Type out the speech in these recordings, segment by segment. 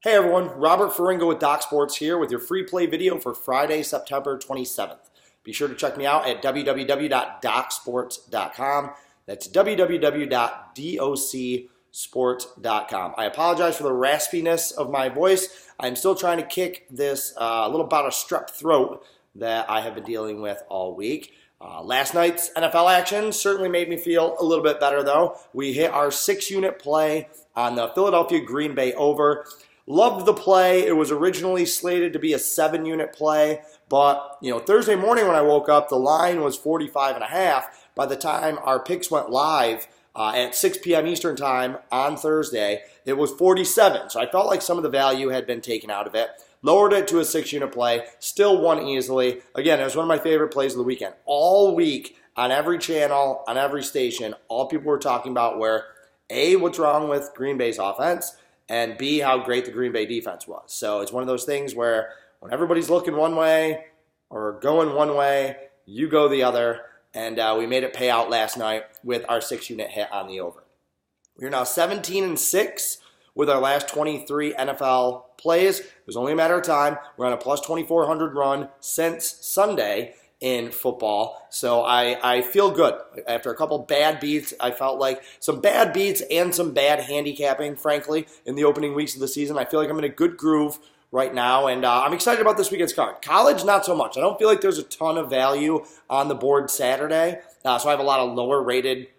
Hey everyone, Robert Ferringo with Doc Sports here with your free play video for Friday, September 27th. Be sure to check me out at www.docsports.com. That's www.docsports.com. I apologize for the raspiness of my voice. I'm still trying to kick this little bout of strep throat that I have been dealing with all week. Last night's NFL action certainly made me feel a little bit better though. We hit our 6-unit play on the Philadelphia Green Bay over. Loved the play. It was originally slated to be a 7-unit play, but Thursday morning when I woke up, the line was 45.5. By the time our picks went live at 6 p.m. Eastern time on Thursday, it was 47. So I felt like some of the value had been taken out of it. Lowered it to a 6-unit play. Still won easily. Again, it was one of my favorite plays of the weekend. All week on every channel, on every station, all people were talking about were A, what's wrong with Green Bay's offense, and B, how great the Green Bay defense was. So it's one of those things where when everybody's looking one way or going one way, you go the other. And we made it pay out last night with our 6-unit hit on the over. We are now 17-6 with our last 23 NFL plays. It was only a matter of time. We're on a plus 2,400 run since Sunday in football. So I feel good. After a couple bad beats, I felt like some bad beats and some bad handicapping, frankly, in the opening weeks of the season. I feel like I'm in a good groove right now, and I'm excited about this weekend's card. College, not so much. I don't feel like there's a ton of value on the board Saturday, so I have a lot of lower rated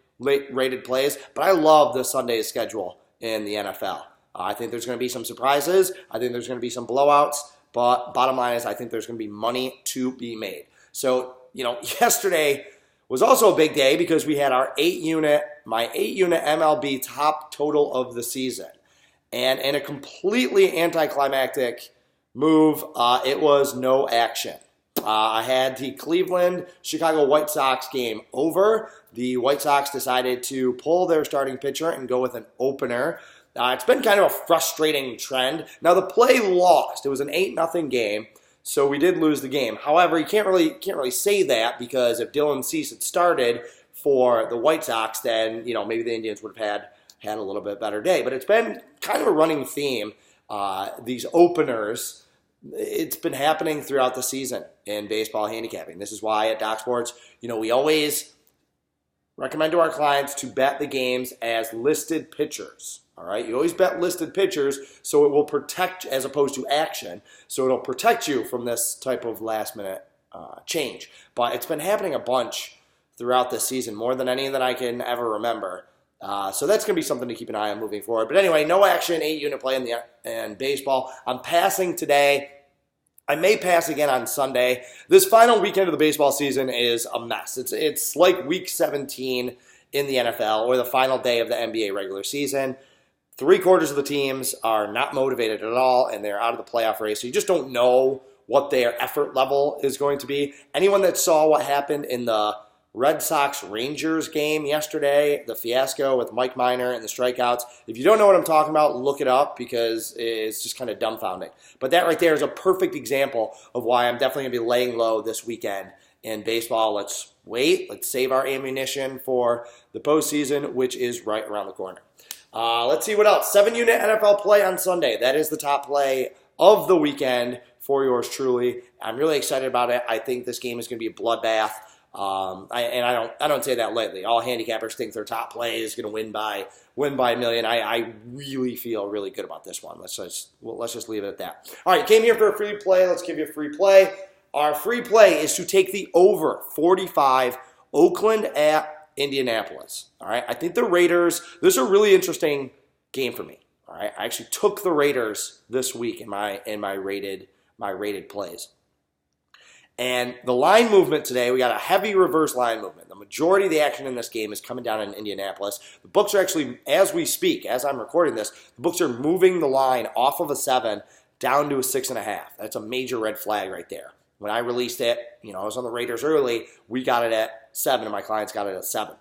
plays, but I love the Sunday schedule in the NFL. I think there's going to be some surprises. I think there's going to be some blowouts, but bottom line is I think there's going to be money to be made. So, yesterday was also a big day because we had my 8-unit MLB top total of the season. And in a completely anticlimactic move, it was no action. I had the Cleveland-Chicago White Sox game over. The White Sox decided to pull their starting pitcher and go with an opener. It's been kind of a frustrating trend. Now, the play lost. It was an 8-0 game. So we did lose the game. However, you can't really say that because if Dylan Cease had started for the White Sox, then maybe the Indians would have had a little bit better day. But it's been kind of a running theme. These openers, it's been happening throughout the season in baseball handicapping. This is why at Doc Sports, we always recommend to our clients to bet the games as listed pitchers. All right, you always bet listed pitchers so it will protect, as opposed to action, so it'll protect you from this type of last-minute change. But it's been happening a bunch throughout this season, more than any that I can ever remember. So that's going to be something to keep an eye on moving forward. But anyway, no action, 8-unit play in baseball. I'm passing today. I may pass again on Sunday. This final weekend of the baseball season is a mess. It's like week 17 in the NFL or the final day of the NBA regular season. 3/4 of the teams are not motivated at all, and they're out of the playoff race. So you just don't know what their effort level is going to be. Anyone that saw what happened in the Red Sox-Rangers game yesterday, the fiasco with Mike Minor and the strikeouts, if you don't know what I'm talking about, look it up because it's just kind of dumbfounding. But that right there is a perfect example of why I'm definitely going to be laying low this weekend in baseball. Let's wait. Let's save our ammunition for the postseason, which is right around the corner. Let's see what else. 7-unit NFL play on Sunday. That is the top play of the weekend for yours truly. I'm really excited about it. I think this game is going to be a bloodbath. I don't say that lightly. All handicappers think their top play is going to win by a million. I really feel really good about this one. Let's just leave it at that. All right, came here for a free play. Let's give you a free play. Our free play is to take the over 45, Oakland at Indianapolis. All right, I think the Raiders. This is a really interesting game for me. All right, I actually took the Raiders this week in my rated plays. And the line movement today, we got a heavy reverse line movement. The majority of the action in this game is coming down in Indianapolis. The books are actually, as we speak, as I'm recording this, the books are moving the line off of a 7 down to a 6.5. That's a major red flag right there. When I released it, I was on the Raiders early. We got it at 7, and my clients got it at 7.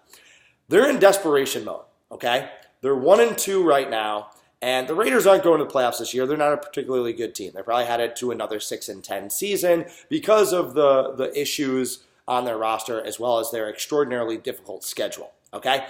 They're in desperation mode, okay? They're 1-2 right now, and the Raiders aren't going to the playoffs this year. They're not a particularly good team. They're probably headed to another 6-10 season because of the issues on their roster as well as their extraordinarily difficult schedule, okay?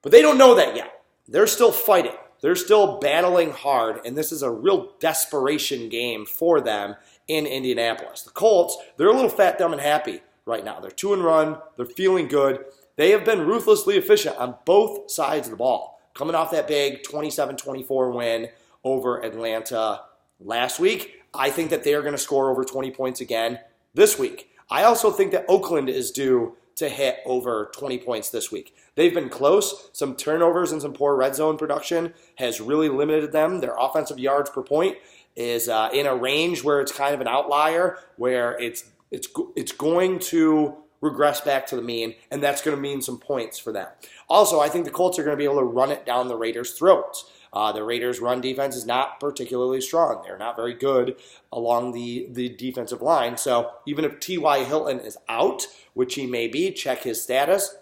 But they don't know that yet. They're still fighting. they're still battling hard, and this is a real desperation game for them in Indianapolis. The Colts, they're a little fat, dumb, and happy right now. They're 2-run. They're feeling good. They have been ruthlessly efficient on both sides of the ball. Coming off that big 27-24 win over Atlanta last week, I think that they are going to score over 20 points again this week. I also think that Oakland is due to hit over 20 points this week. They've been close. Some turnovers and some poor red zone production has really limited them. Their offensive yards per point is in a range where it's kind of an outlier, where it's going to regress back to the mean, and that's going to mean some points for them. Also, I think the Colts are going to be able to run it down the Raiders' throats. The Raiders' run defense is not particularly strong. They're not very good along the defensive line. So even if T.Y. Hilton is out, which he may be, check his status,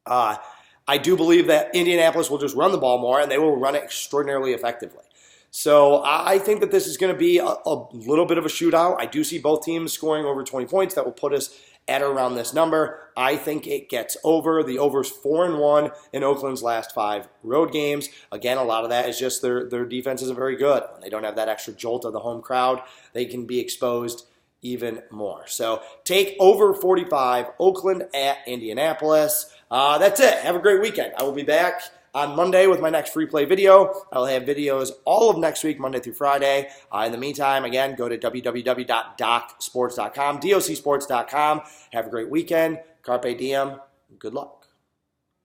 I do believe that Indianapolis will just run the ball more, and they will run it extraordinarily effectively. So I think that this is going to be a little bit of a shootout. I do see both teams scoring over 20 points. That will put us at around this number. I think it gets over. The over's 4-1 in Oakland's last 5 road games. Again, a lot of that is just their defense isn't very good. When they don't have that extra jolt of the home crowd, they can be exposed even more. So take over 45, Oakland at Indianapolis. That's it. Have a great weekend. I will be back on Monday with my next free play video. I'll have videos all of next week, Monday through Friday. In the meantime, again, go to www.docsports.com, docsports.com. Have a great weekend. Carpe diem. Good luck.